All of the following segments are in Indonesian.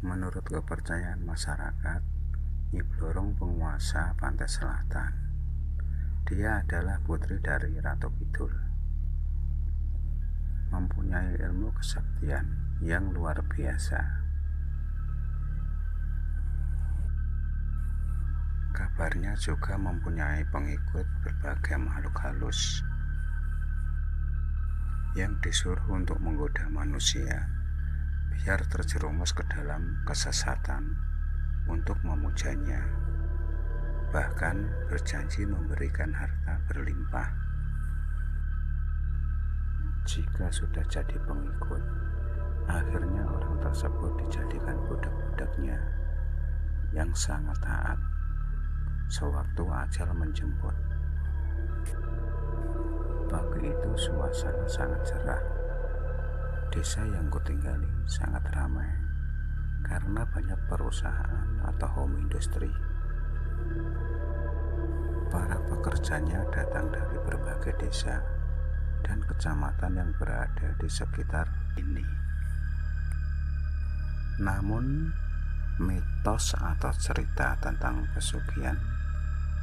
Menurut kepercayaan masyarakat, Nyi Blorong penguasa pantai selatan. Dia adalah putri dari Ratu Kidul, mempunyai ilmu kesaktian yang luar biasa. Kabarnya juga mempunyai pengikut berbagai makhluk halus yang disuruh untuk menggoda manusia biar terjerumus ke dalam kesesatan untuk memujanya, bahkan berjanji memberikan harta berlimpah jika sudah jadi pengikut. Akhirnya orang tersebut dijadikan budak-budaknya yang sangat taat sewaktu ajal menjemput. Pagi itu suasana sangat cerah. Desa yang kutinggali sangat ramai karena banyak perusahaan atau home industry. Para pekerjanya datang dari berbagai desa dan kecamatan yang berada di sekitar ini. Namun mitos atau cerita tentang pesugihan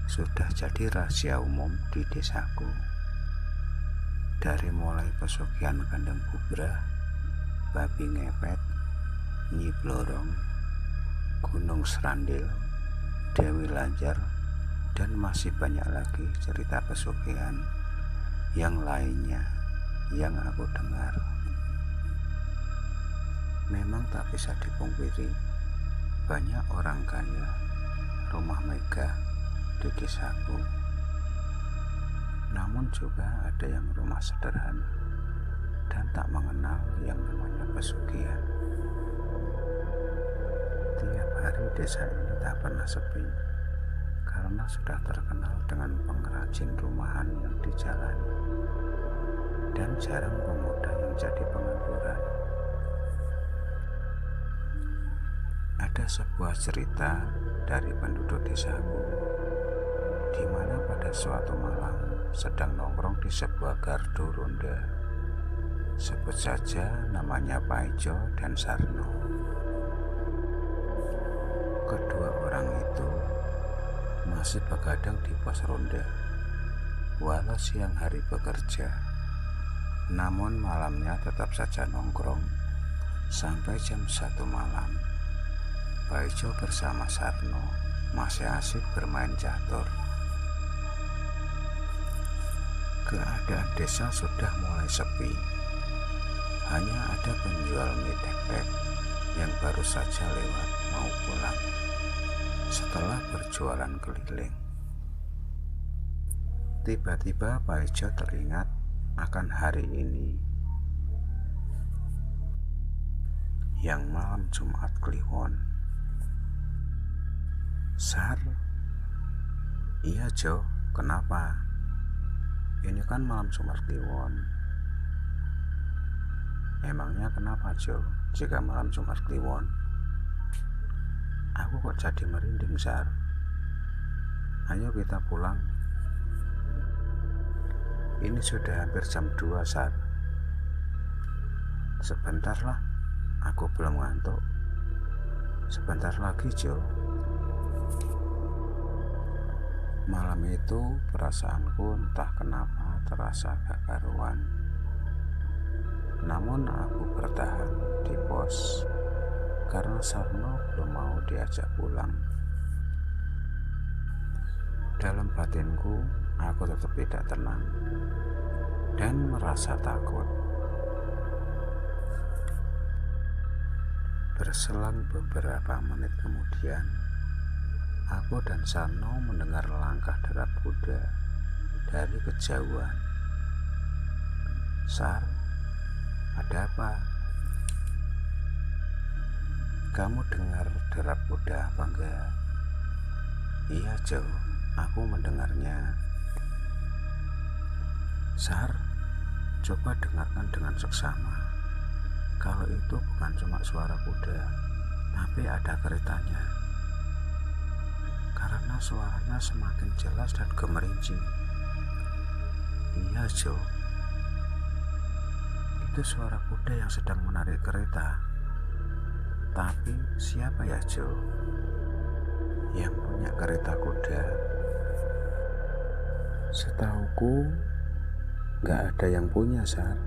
sudah jadi rahasia umum di desaku. Dari mulai pesugihan kandang bubrah, babi ngepet, Nyi Blorong, Gunung Serandil, Dewi Lanjar, dan masih banyak lagi cerita pesugihan yang lainnya yang aku dengar. Memang tak bisa dipungkiri, banyak orang kaya, rumah megah di desaku. Namun juga ada yang rumah sederhana dan tak mengenal yang namanya pesugihan. Tiap hari desa ini tak pernah sepi karena sudah terkenal dengan pengrajin rumahan yang dijalani dan jarang pemuda yang jadi pengangguran. Ada sebuah cerita dari penduduk desaku, di mana pada suatu malam sedang nongkrong di sebuah gardu ronda. Sebut saja namanya Paijo dan Sarno. Kedua orang itu masih begadang di pos ronda, walau siang hari bekerja. Namun malamnya tetap saja nongkrong sampai jam 1 malam. Paijo bersama Sarno masih asik bermain catur. Keadaan desa sudah mulai sepi. Hanya ada penjual mie tek-tek yang baru saja lewat mau pulang setelah berjualan keliling. Tiba-tiba Paijo teringat akan hari ini yang malam Jumat Kliwon. Sar, iya Jo, kenapa? Ini kan malam Jumat Kliwon. Emangnya kenapa Jo, jika malam Jumat Kliwon? Aku kok jadi merinding, Sar. Ayo kita pulang. Ini sudah hampir jam 2, Sar. Sebentarlah, aku belum ngantuk. Sebentar lagi, Jo. Malam itu perasaanku entah kenapa terasa gak karuan. Namun aku bertahan di pos karena Sarno belum mau diajak pulang. Dalam batinku aku tetap tidak tenang dan merasa takut. Berselang beberapa menit kemudian, aku dan Sarno mendengar langkah derap kuda dari kejauhan. Sar, ada apa? Kamu dengar derap kuda apa enggak? Iya Jo, aku mendengarnya. Sar, coba dengarkan dengan seksama. Kalau itu bukan cuma suara kuda, tapi ada keretanya. Karena suaranya semakin jelas dan gemerincing. Iya Jo, itu suara kuda yang sedang menarik kereta. Tapi siapa ya Jo yang punya kereta kuda? Setauku gak ada yang punya, Sar.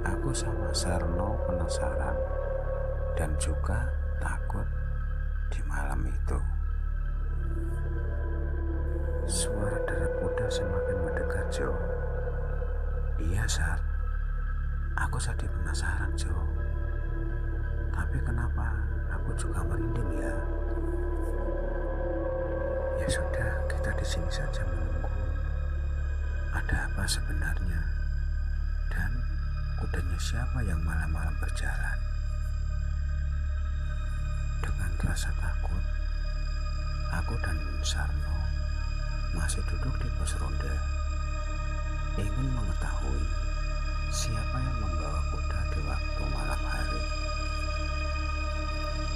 Aku sama Sarno penasaran dan juga takut di malam itu. Suara derap kuda semakin mendekat, Jo. Iya, Sar. Aku jadi penasaran, Jo. Tapi kenapa aku juga merinding ya? Ya sudah, kita di sini saja menunggu. Ada apa sebenarnya? Dan kudanya siapa yang malam-malam berjalan? Dengan rasa takut, aku dan Sarno masih duduk di pos ronda, ingin mengetahui siapa yang membawa kuda di waktu malam hari.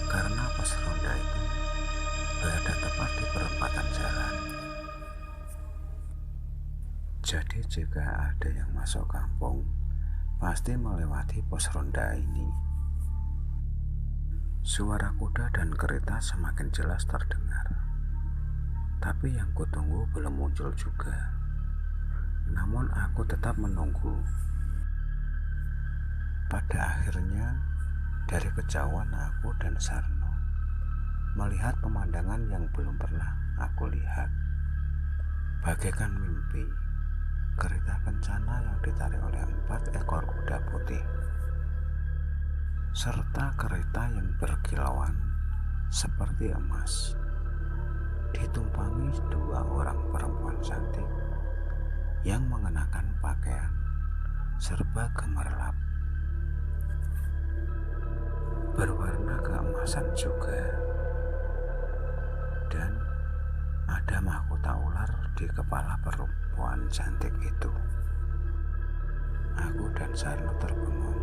Karena pos ronda itu berada tepat di perempatan jalan. Jadi jika ada yang masuk kampung, pasti melewati pos ronda ini. Suara kuda dan kereta semakin jelas terdengar. Tapi yang kutunggu belum muncul juga. Namun aku tetap menunggu. Pada akhirnya, dari kejauhan aku dan Sarno melihat pemandangan yang belum pernah aku lihat. Bagaikan mimpi, kereta kencana yang ditarik oleh 4 ekor kuda putih, serta kereta yang berkilauan seperti emas, ditumpangi 2 orang perempuan cantik yang mengenakan pakaian serba gemerlap, berwarna keemasan juga, dan ada mahkota ular di kepala perempuan cantik itu. Aku dan Sarno terbengong,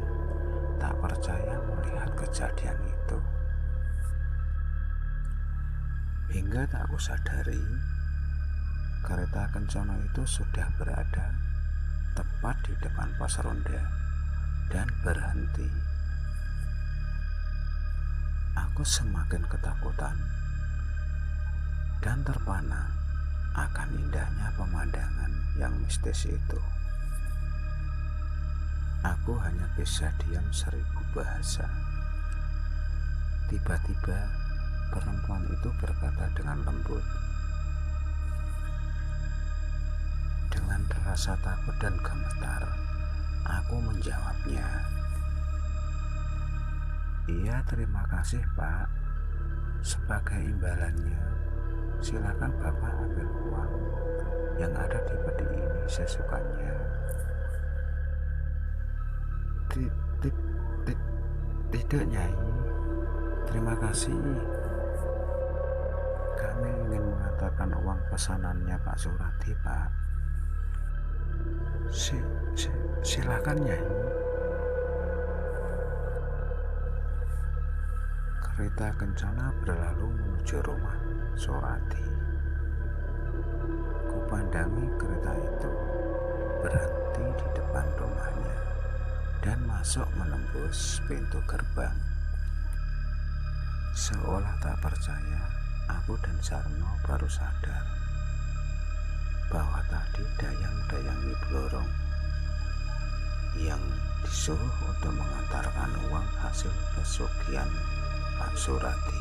tak percaya melihat kejadian itu. Hingga tak aku sadari, kereta kencana itu sudah berada tepat di depan pos ronda dan berhenti. Aku semakin ketakutan dan terpana akan indahnya pemandangan yang mistis itu. Aku hanya bisa diam 1000 bahasa. Tiba-tiba perempuan itu berkata dengan lembut. Dengan rasa takut dan gemetar, aku menjawabnya. Iya, terima kasih Pak. Sebagai imbalannya, silakan Bapak ambil uang yang ada di peti ini sesukanya. Tidak, Nyai. Terima kasih. Kami ingin mengantarkan uang pesanannya Pak Surati, Pak. Silakan, Nyai. Kereta kencana berlalu menuju rumah Surati. Kupandangi kereta itu berhenti di depan rumahnya dan masuk menembus pintu gerbang. Seolah tak percaya, aku dan Sarno baru sadar bahwa tadi dayang-dayang Nyi Blorong yang disuruh untuk mengantarkan uang hasil pesugihan Pak Surati.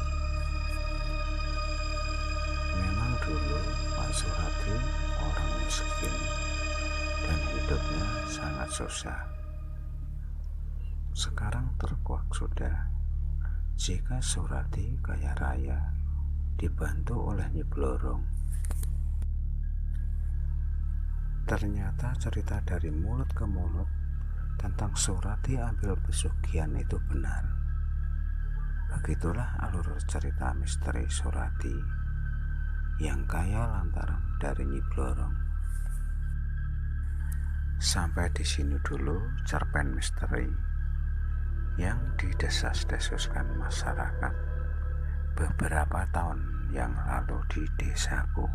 Memang dulu Pak Surati orang miskin dan hidupnya sangat susah. Sekarang terkuak sudah jika Surati kaya raya dibantu oleh Nyi Blorong. Ternyata cerita dari mulut ke mulut tentang Surati ambil pesugihan itu benar. Begitulah alur cerita misteri Surati yang kaya lantaran dari Nyi Blorong. Sampai di sini dulu cerpen misteri yang didesas-desuskan masyarakat beberapa tahun yang lalu di desaku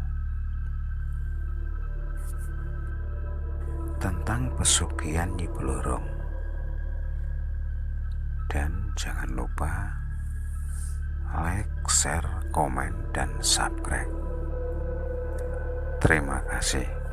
tentang pesugihan Nyi Blorong. Dan jangan lupa like, share, komen, dan subscribe. Terima kasih.